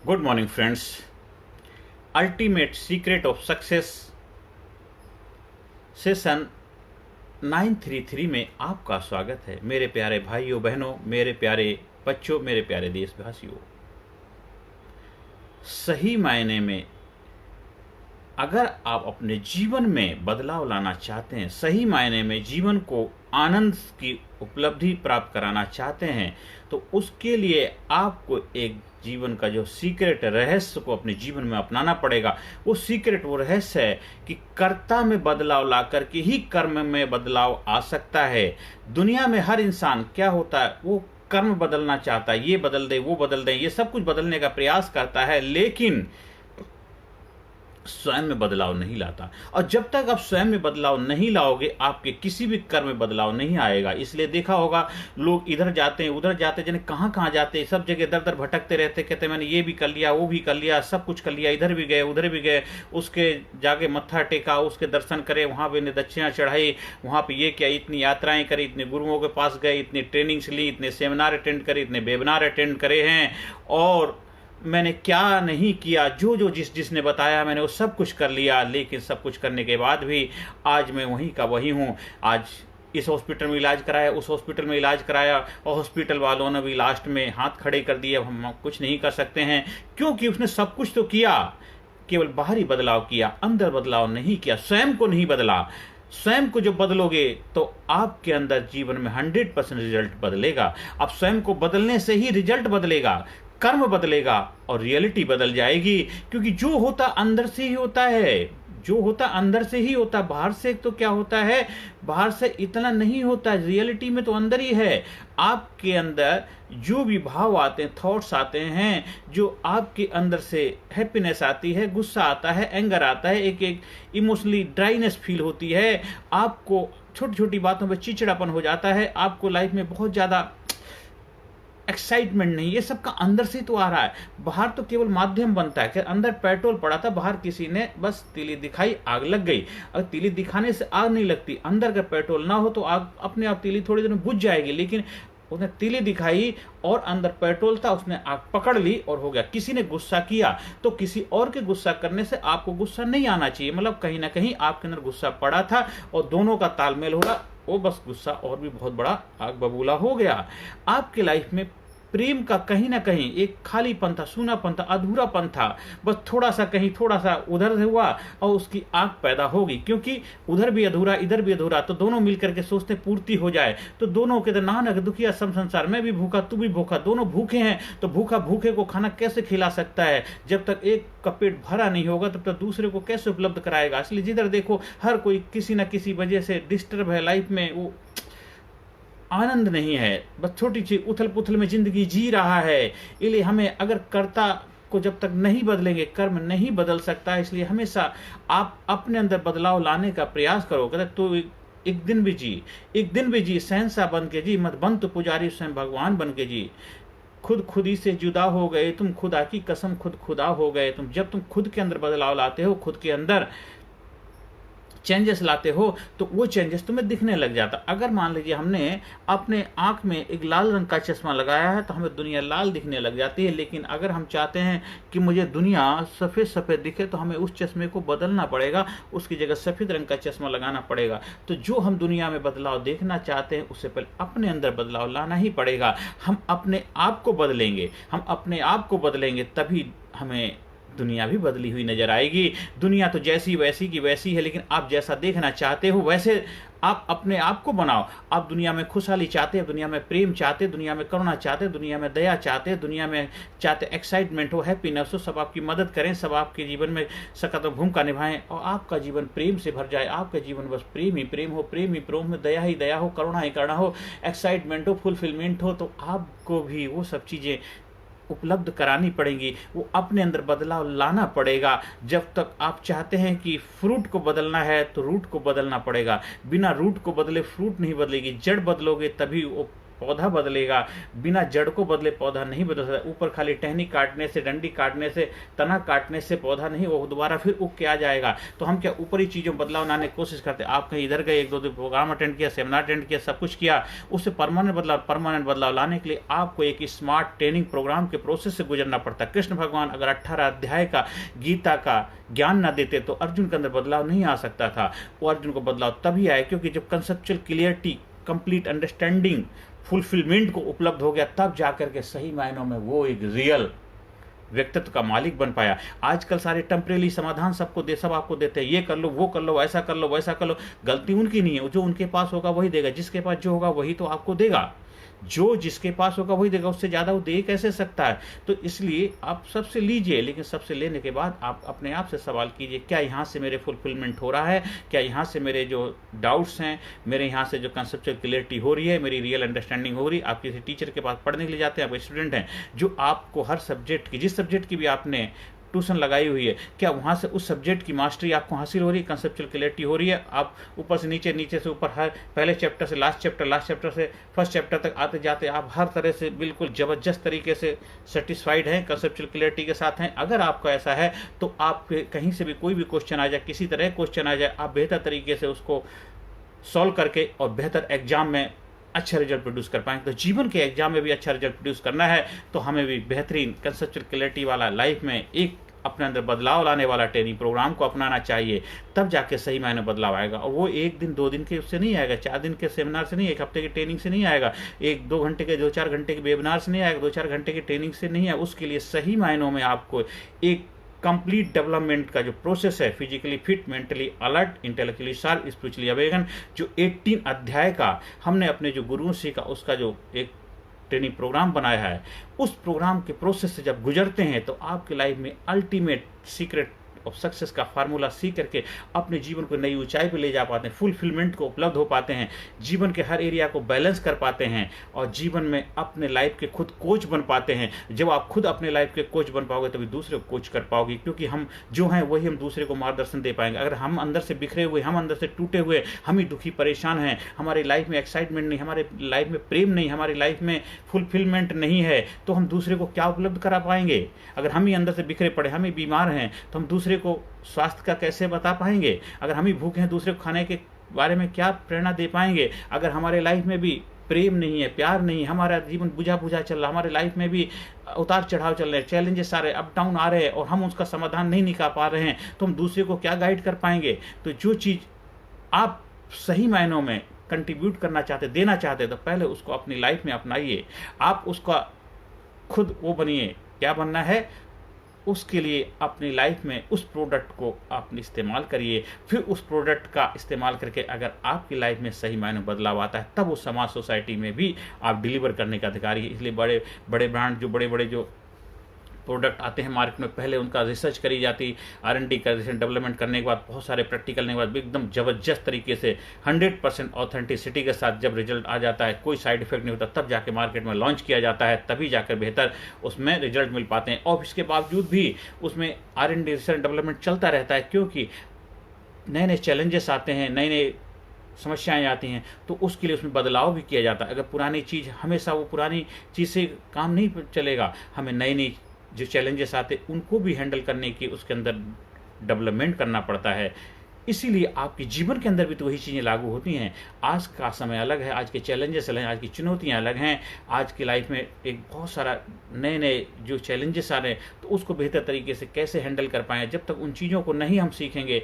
Good morning friends. Ultimate secret of success session 933 में आपका स्वागत है। मेरे प्यारे भाइयों बहनों, मेरे प्यारे बच्चों, मेरे प्यारे देशवासियों, सही मायने में अगर आप अपने जीवन में बदलाव लाना चाहते हैं, सही मायने में जीवन को आनंद की उपलब्धि प्राप्त कराना चाहते हैं, तो उसके लिए आपको एक जीवन का जो सीक्रेट रहस्य को अपने जीवन में अपनाना पड़ेगा। वो सीक्रेट वो रहस्य है कि कर्ता में बदलाव ला करके ही कर्म में बदलाव आ सकता है। दुनिया में हर इंसान क्या होता है, वो कर्म बदलना चाहता है, ये बदल दे वो बदल दे, ये सब कुछ बदलने का प्रयास करता है, लेकिन स्वयं में बदलाव नहीं लाता। और जब तक आप स्वयं में बदलाव नहीं लाओगे, आपके किसी भी कर्म में बदलाव नहीं आएगा। इसलिए देखा होगा, लोग इधर जाते हैं उधर जाते हैं, जाने कहाँ कहाँ जाते हैं, सब जगह दर दर भटकते रहते, कहते मैंने ये भी कर लिया वो भी कर लिया, सब कुछ कर लिया, इधर भी गए उधर भी गए, उसके जाके मत्था टेका, उसके दर्शन करे, वहाँ पे दक्षिणा चढ़ाई, वहाँ पे ये किया, इतनी यात्राएं करी, इतने गुरुओं के पास गए, इतनी ट्रेनिंग्स ली, इतने सेमिनार अटेंड करे, इतने वेबिनार अटेंड करे हैं, और मैंने क्या नहीं किया, जो जो जिसने बताया मैंने वो सब कुछ कर लिया। लेकिन सब कुछ करने के बाद भी आज मैं वहीं का वहीं हूँ। आज इस हॉस्पिटल में इलाज कराया, उस हॉस्पिटल में इलाज कराया, और हॉस्पिटल वालों ने भी लास्ट में हाथ खड़े कर दिए, हम कुछ नहीं कर सकते हैं। क्योंकि उसने सब कुछ तो किया, केवल बाहरी बदलाव किया, अंदर बदलाव नहीं किया, स्वयं को नहीं बदला। स्वयं को जो बदलोगे तो आपके अंदर जीवन में 100% रिजल्ट बदलेगा। अब स्वयं को बदलने से ही रिजल्ट बदलेगा, कर्म बदलेगा और रियलिटी बदल जाएगी। क्योंकि जो होता अंदर से ही होता है, जो होता अंदर से ही होता। बाहर से तो क्या होता है, बाहर से इतना नहीं होता, रियलिटी में तो अंदर ही है। आपके अंदर जो भी भाव आते हैं, थॉट्स आते हैं, जो आपके अंदर से हैप्पीनेस आती है, गुस्सा आता है, एंगर आता है, एक एक इमोशनली ड्राइनेस फील होती है, आपको छोटी छोटी बातों पर चिड़चिड़ापन हो जाता है, आपको लाइफ में बहुत ज्यादा एक्साइटमेंट नहीं, ये सब का अंदर से तो आ रहा है। बाहर तो केवल माध्यम बनता है कि अंदर पेट्रोल पड़ा था, बाहर किसी ने बस तीली दिखाई, आग लग गई। अगर तीली दिखाने से आग नहीं लगती, अंदर का पेट्रोल ना हो तो आग अपने आप तीली थोड़ी देर में बुझ जाएगी। लेकिन उसने तीली दिखाई और अंदर पेट्रोल था, उसने आग पकड़ ली और हो गया। किसी ने गुस्सा किया तो किसी और के गुस्सा करने से आपको गुस्सा नहीं आना चाहिए, मतलब कहीं ना कहीं आपके अंदर गुस्सा पड़ा था और दोनों का तालमेल हो रहा, वो बस गुस्सा और भी बहुत बड़ा आग बबूला हो गया। आपके लाइफ में प्रेम का कहीं ना कहीं एक खालीपन था, सूनापन था, अधूरापन था, बस थोड़ा सा कहीं थोड़ा सा उधर से हुआ और उसकी आग पैदा होगी। क्योंकि उधर भी अधूरा इधर भी अधूरा, तो दोनों मिलकर के सोचते पूर्ति हो जाए, तो दोनों के नानक दुखिया सम संसार, मैं भी भूखा तू भी भूखा, दोनों भूखे हैं, तो भूखा भूखे को खाना कैसे खिला सकता है। जब तक एक का पेट भरा नहीं होगा तब तक दूसरे को कैसे उपलब्ध कराएगा। इसलिए जिधर देखो हर कोई किसी न किसी वजह से डिस्टर्ब है, लाइफ में वो आनंद नहीं है, बस छोटी सी उथल पुथल में जिंदगी जी रहा है। इसलिए हमें अगर कर्ता को जब तक नहीं बदलेंगे, कर्म नहीं बदल सकता। इसलिए हमेशा आप अपने अंदर बदलाव लाने का प्रयास करो। कहते तो एक दिन भी जी, एक दिन भी जी, सहनसा बन के जी, मत बन तो पुजारी स्वयं भगवान बन के जी। खुद खुदी से जुदा हो गए तुम, खुदा की कसम खुद खुदा हो गए तुम। जब तुम खुद के अंदर बदलाव लाते हो, खुद के अंदर चेंजेस लाते हो, तो वो चेंजेस तुम्हें दिखने लग जाता। अगर मान लीजिए हमने अपने आंख में एक लाल रंग का चश्मा लगाया है तो हमें दुनिया लाल दिखने लग जाती है। लेकिन अगर हम चाहते हैं कि मुझे दुनिया सफ़ेद सफ़ेद दिखे तो हमें उस चश्मे को बदलना पड़ेगा, उसकी जगह सफ़ेद रंग का चश्मा लगाना पड़ेगा। तो जो हम दुनिया में बदलाव देखना चाहते हैं, उससे पहले अपने अंदर बदलाव लाना ही पड़ेगा। हम अपने आप को बदलेंगे, हम अपने आप को बदलेंगे, तभी हमें दुनिया भी बदली हुई नजर आएगी। दुनिया तो जैसी वैसी की वैसी है, लेकिन आप जैसा देखना चाहते हो वैसे आप अपने आप को बनाओ। आप दुनिया में खुशहाली चाहते हैं, दुनिया में प्रेम चाहते हैं, दुनिया में करुणा चाहते हैं, दुनिया में दया चाहते हैं, दुनिया में चाहते एक्साइटमेंट हो, हैप्पीनेस हो, सब आपकी मदद करें, सब आपके जीवन में सकारात्मक भूमिका निभाएं और आपका जीवन प्रेम से भर जाए। आपका जीवन बस प्रेम ही प्रेम हो, प्रेम ही प्रेम में, दया ही दया हो, करुणा ही करुणा हो, एक्साइटमेंट हो, फुलफिलमेंट हो। तो आपको भी वो सब चीज़ें उपलब्ध करानी पड़ेंगी, वो अपने अंदर बदलाव लाना पड़ेगा। जब तक आप चाहते हैं कि फ्रूट को बदलना है तो रूट को बदलना पड़ेगा। बिना रूट को बदले फ्रूट नहीं बदलेगी। जड़ बदलोगे तभी वो पौधा बदलेगा, बिना जड़ को बदले पौधा नहीं बदल सकता। ऊपर खाली टहनी काटने से, डंडी काटने से, तना काटने से पौधा नहीं, वो दोबारा फिर उग के आ जाएगा। तो हम क्या ऊपरी चीज़ों में बदलाव लाने की कोशिश करते हैं। आप कहीं इधर गए, 1-2 दिन प्रोग्राम अटेंड किया, सेमिनार अटेंड किया, सब कुछ किया, उससे परमानेंट बदलाव लाने के लिए आपको एक स्मार्ट ट्रेनिंग प्रोग्राम के प्रोसेस से गुजरना पड़ता है। कृष्ण भगवान अगर 18 अध्याय का गीता का ज्ञान न देते तो अर्जुन के अंदर बदलाव नहीं आ सकता था। वो अर्जुन को बदलाव तभी आया क्योंकि जब conceptual clarity, complete understanding, fulfilment को उपलब्ध हो गया, तब जाकर के सही मायनों में वो एक रियल व्यक्तित्व का मालिक बन पाया। आजकल सारे टेम्परेरी समाधान सब आपको देते हैं, ये कर लो, वो कर लो, ऐसा कर लो, वैसा कर लो। गलती उनकी नहीं है, जो उनके पास होगा वही देगा, जिसके पास जो होगा वही तो आपको देगा, जो जिसके पास होगा वही देगा, उससे ज़्यादा वो दे कैसे सकता है। तो इसलिए आप सबसे लीजिए, लेकिन सबसे लेने के बाद आप अपने आप से सवाल कीजिए, क्या यहाँ से मेरे फुलफिलमेंट हो रहा है, क्या यहाँ से मेरे जो डाउट्स हैं, मेरे यहाँ से जो कंसेप्चुअल क्लियरिटी हो रही है, मेरी रियल अंडरस्टैंडिंग हो रही है। आप किसी टीचर के पास पढ़ने के लिए जाते हैं, आप स्टूडेंट हैं, जो आपको हर सब्जेक्ट की, जिस सब्जेक्ट की भी आपने ट्यूशन लगाई हुई है, क्या वहाँ से उस सब्जेक्ट की मास्टरी आपको हासिल हो रही है, कंसेप्चुअल क्लियरिटी हो रही है। आप ऊपर से नीचे, नीचे से ऊपर, हर पहले चैप्टर से लास्ट चैप्टर से फर्स्ट चैप्टर तक आते जाते आप हर तरह से बिल्कुल ज़बरदस्त तरीके से सेटिस्फाइड हैं, कंसेप्चुअल क्लियरिटी के साथ हैं। अगर आपका ऐसा है तो आप कहीं से भी कोई भी क्वेश्चन आ जाए, किसी तरह क्वेश्चन आ जाए, आप बेहतर तरीके से उसको सॉल्व करके और बेहतर एग्जाम में अच्छा रिजल्ट प्रोड्यूस कर पाएंगे। तो जीवन के एग्जाम में भी अच्छा रिजल्ट प्रोड्यूस करना है तो हमें भी बेहतरीन कंसेप्चुअल क्लियरिटी वाला लाइफ में एक अपने अंदर बदलाव लाने वाला ट्रेनिंग प्रोग्राम को अपनाना चाहिए, तब जाके सही मायने बदलाव आएगा। और वो 1 दिन 2 दिन के उससे नहीं आएगा, 4 दिन के सेमिनार से नहीं, 1 हफ्ते की ट्रेनिंग से नहीं आएगा, 1-2 घंटे के 2-4 घंटे के वेबिनार से नहीं आएगा, 2-4 घंटे की ट्रेनिंग से नहीं आएगा। उसके लिए सही मायनों में आपको एक कंप्लीट डेवलपमेंट का जो प्रोसेस है, physically fit, mentally alert, intellectually sharp, spiritually awaken, जो 18 अध्याय का हमने अपने जो गुरुओं से सीखा, उसका जो एक ट्रेनिंग प्रोग्राम बनाया है, उस प्रोग्राम के प्रोसेस से जब गुजरते हैं तो आपकी लाइफ में अल्टीमेट सीक्रेट ऑफ सक्सेस का फार्मूला सीख करके अपने जीवन को नई ऊंचाई पर ले जा पाते हैं, फुलफिलमेंट को उपलब्ध हो पाते हैं, जीवन के हर एरिया को बैलेंस कर पाते हैं और जीवन में अपने लाइफ के खुद कोच बन पाते हैं। जब आप खुद अपने लाइफ के कोच बन पाओगे तभी दूसरे को कोच कर पाओगे, क्योंकि हम जो हैं वही हम दूसरे को मार्गदर्शन दे पाएंगे। अगर हम अंदर से बिखरे हुए, हम अंदर से टूटे हुए, हम ही दुखी परेशान हैं, हमारी लाइफ में एक्साइटमेंट नहीं, हमारे लाइफ में प्रेम नहीं, हमारी लाइफ में फुलफिलमेंट नहीं है, तो हम दूसरे को क्या उपलब्ध करा पाएंगे। अगर हम ही अंदर से बिखरे पड़े, हम ही बीमार हैं, तो हम दूसरे को स्वास्थ्य का कैसे बता पाएंगे। अगर हम ही भूखे हैं, दूसरे को खाने के बारे में क्या प्रेरणा दे पाएंगे। अगर हमारे लाइफ में भी प्रेम नहीं है, प्यार नहीं, हमारा जीवन बुझा बुझा चल रहा, हमारे लाइफ में भी उतार चढ़ाव चल रहे हैं, चैलेंजेस सारे अप डाउन आ रहे हैं और हम उसका समाधान नहीं निकाल पा रहे हैं, तो हम दूसरे को क्या गाइड कर पाएंगे। तो जो चीज़ आप सही मायनों में कंट्रीब्यूट करना चाहते, देना चाहते, तो पहले उसको अपनी लाइफ में अपनाइए। आप उसका खुद वो बनिए, क्या बनना है, उसके लिए अपनी लाइफ में उस प्रोडक्ट को आप इस्तेमाल करिए। फिर उस प्रोडक्ट का इस्तेमाल करके अगर आपकी लाइफ में सही मायने बदलाव आता है, तब उस समाज सोसाइटी में भी आप डिलीवर करने का अधिकारी है। इसलिए बड़े बड़े ब्रांड, जो बड़े बड़े जो प्रोडक्ट आते हैं मार्केट में, पहले उनका रिसर्च करी जाती, R&D का रिसर्च डेवलपमेंट करने के बाद, बहुत सारे प्रैक्टिकल करने के बाद एकदम ज़बरदस्त तरीके से 100% ऑथेंटिसिटी के साथ जब रिजल्ट आ जाता है, कोई साइड इफेक्ट नहीं होता, तब जाके मार्केट में लॉन्च किया जाता है, तभी जाकर बेहतर उसमें रिजल्ट मिल पाते हैं। और इसके बावजूद भी उसमें R&D रिसर्च डेवलपमेंट चलता रहता है, क्योंकि नए नए चैलेंजेस आते हैं, नए नए समस्याएं आती हैं, तो उसके लिए उसमें बदलाव भी किया जाता है। अगर पुरानी चीज़, हमेशा वो पुरानी चीज़ से काम नहीं चलेगा, हमें नई नई जो चैलेंजेस आते उनको भी हैंडल करने की उसके अंदर डेवलपमेंट करना पड़ता है। इसीलिए आपके जीवन के अंदर भी तो वही चीज़ें लागू होती हैं। आज का समय अलग है, आज के चैलेंजेस अलग हैं, आज की चुनौतियां अलग हैं। आज की लाइफ में एक बहुत सारा नए नए जो चैलेंजेस आ रहे हैं, तो उसको बेहतर तरीके से कैसे हैंडल कर पाएँ। जब तक उन चीज़ों को नहीं हम सीखेंगे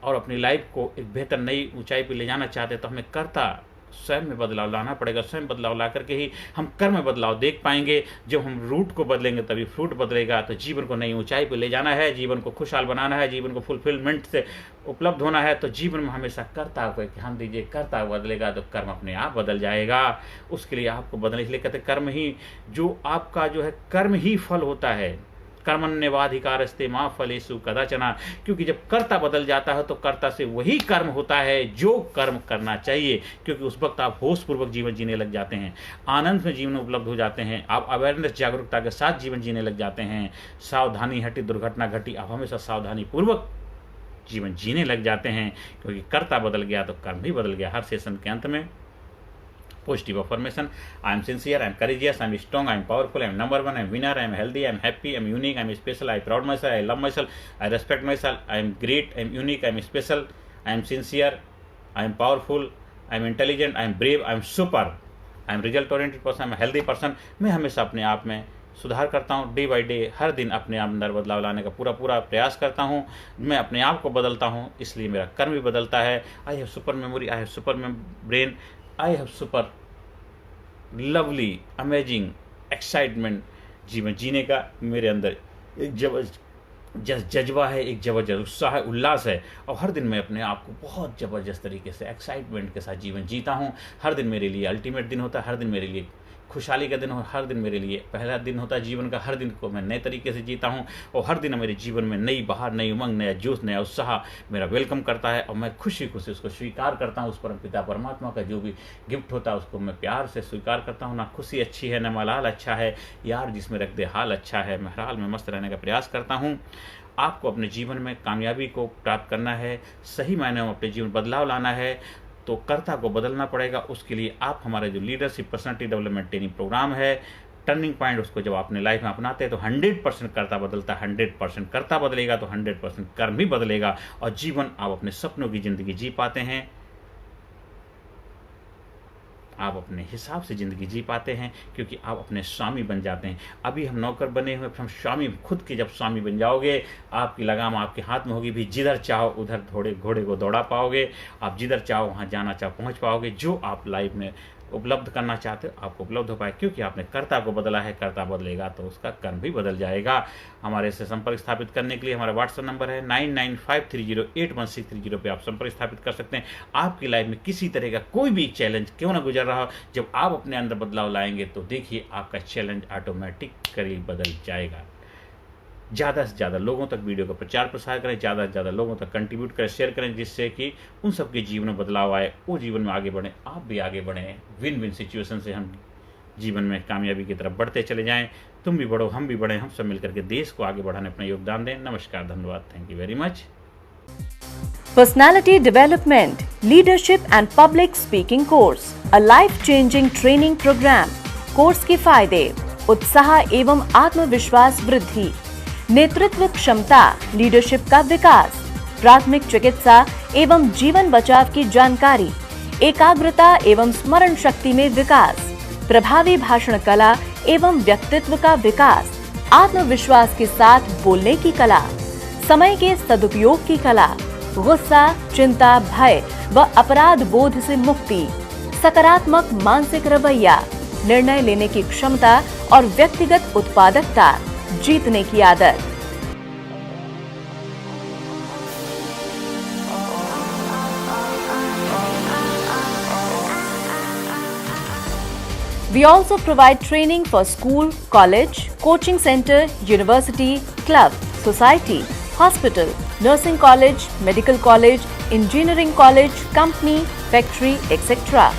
और अपनी लाइफ को एक बेहतर नई ऊंचाई पर ले जाना चाहते हैं, तो हमें करता स्वयं में बदलाव लाना पड़ेगा। स्वयं बदलाव ला करके ही हम कर्म में बदलाव देख पाएंगे। जब हम रूट को बदलेंगे तभी फ्रूट बदलेगा। तो जीवन को नई ऊंचाई पर ले जाना है, जीवन को खुशहाल बनाना है, जीवन को फुलफिलमेंट से उपलब्ध होना है, तो जीवन में हमेशा कर्ता को ध्यान दीजिए। कर्ता बदलेगा तो कर्म अपने आप बदल जाएगा। उसके लिए आपको बदलने, इसलिए कहते कर्म ही, जो आपका जो है कर्म ही फल होता है। कर्मण्येवाधिकारस्ते मा फलेषु कदाचन। क्योंकि जब कर्ता बदल जाता है तो कर्ता से वही कर्म होता है जो कर्म करना चाहिए, क्योंकि उस वक्त आप होश पूर्वक जीवन जीने लग जाते हैं, आनंद में जीवन उपलब्ध हो जाते हैं, आप अवेयरनेस, जागरूकता के साथ जीवन जीने लग जाते हैं। सावधानी हटी दुर्घटना घटी, आप हमेशा सावधानी पूर्वक जीवन जीने लग जाते हैं, क्योंकि कर्ता बदल गया तो कर्म भी बदल गया। हर सेशन के अंत में Positive affirmation: I am sincere, I am courageous, I am strong, I am powerful, I am number one, I am winner, I am healthy, I am happy, I am unique, I am special, I am proud myself, I love myself, I respect myself, I am great, I am unique, I am special, I am sincere, I am powerful, I am intelligent, I am brave, I am super, I am result oriented person, I am a healthy person। मैं हमेशा अपने आप में सुधार करता हूँ, day by day, हर दिन अपने अंदर बदलाव लाने का पूरा प्रयास करता हूँ। मैं अपने आप को बदलता हूँ, इसलिए मेरा कर्म भी बदलता है। I have super memory, I have super brain, I have super lovely amazing excitement. जीवन जीने का मेरे अंदर एक जज्बा है, एक जबरदस्त उत्साह है, उल्लास है, और हर दिन मैं अपने आप को बहुत ज़बरदस्त तरीके से एक्साइटमेंट के साथ जीवन जीता हूँ। हर दिन मेरे लिए अल्टीमेट दिन होता है, हर दिन मेरे लिए खुशहाली का दिन हो, हर दिन मेरे लिए पहला दिन होता है जीवन का। हर दिन को मैं नए तरीके से जीता हूँ, और हर दिन मेरे जीवन में नई बहार, नई उमंग, नया जोश, नया उत्साह मेरा वेलकम करता है, और मैं खुशी खुशी उसको स्वीकार करता हूँ। उस परम पिता परमात्मा का जो भी गिफ्ट होता है उसको मैं प्यार से स्वीकार करता हूँ। ना खुशी अच्छी है, ना मलाल अच्छा है, यार जिसमें रख दे हाल अच्छा है। मैं हर हाल में मस्त रहने का प्रयास करता हूँ। आपको अपने जीवन में कामयाबी को प्राप्त करना है, सही मायने में अपने जीवन बदलाव लाना है, तो कर्ता को बदलना पड़ेगा। उसके लिए आप हमारे जो leadership personality development training program है, टर्निंग पॉइंट, उसको जब अपने लाइफ में अपनाते हैं तो 100% कर्ता बदलता है। 100% कर्ता बदलेगा तो 100% कर्म भी बदलेगा, और जीवन आप अपने सपनों की जिंदगी जी पाते हैं। आप अपने हिसाब से ज़िंदगी जी पाते हैं, क्योंकि आप अपने स्वामी बन जाते हैं। अभी हम नौकर बने हुए, हम स्वामी, खुद के जब स्वामी बन जाओगे, आपकी लगाम आपके हाथ में होगी, भी जिधर चाहो उधर घोड़े को दौड़ा पाओगे। आप जिधर चाहो वहाँ जाना चाहो पहुँच पाओगे। जो आप लाइफ में उपलब्ध करना चाहते हो आपको उपलब्ध हो पाए, क्योंकि आपने कर्ता को बदला है। कर्ता बदलेगा तो उसका कर्म भी बदल जाएगा। हमारे से संपर्क स्थापित करने के लिए हमारा व्हाट्सएप नंबर है 9953081630 पे आप संपर्क स्थापित कर सकते हैं। आपकी लाइफ में किसी तरह का कोई भी चैलेंज क्यों ना गुजर रहा हो, जब आप अपने अंदर बदलाव लाएंगे तो देखिए आपका चैलेंज ऑटोमेटिकली बदल जाएगा। ज़्यादा से ज़्यादा लोगों तक वीडियो का प्रचार प्रसार करें, ज़्यादा से ज़्यादा लोगों तक कंट्रीब्यूट करें, शेयर करें, जिससे कि उन सबके जीवन में बदलाव आए, वो जीवन में आगे बढ़ें, आप भी आगे बढ़ें। विन विन सिचुएशन से हम जीवन में कामयाबी की तरफ बढ़ते चले जाएं। तुम भी बढ़ो, हम भी बढ़ें, हम सब मिलकर के देश को आगे बढ़ाने अपना योगदान दें। नमस्कार, धन्यवाद, thank you very much. Personality Development, Leadership and Public Speaking Course, a life-changing training program. Course के फायदे: उत्साह एवं आत्मविश्वास वृद्धि, नेतृत्व क्षमता, लीडरशिप का विकास, प्राथमिक चिकित्सा एवं जीवन बचाव की जानकारी, एकाग्रता एवं स्मरण शक्ति में विकास, प्रभावी भाषण कला एवं व्यक्तित्व का विकास, आत्मविश्वास के साथ बोलने की कला, समय के सदुपयोग की कला, गुस्सा, चिंता, भय व अपराध बोध से मुक्ति, सकारात्मक मानसिक रवैया, निर्णय लेने की क्षमता और व्यक्तिगत उत्पादकता, जीतने की आदत। We also provide training for school, college, coaching center, university, club, society, hospital, nursing college, medical college, engineering college, company, factory, etc.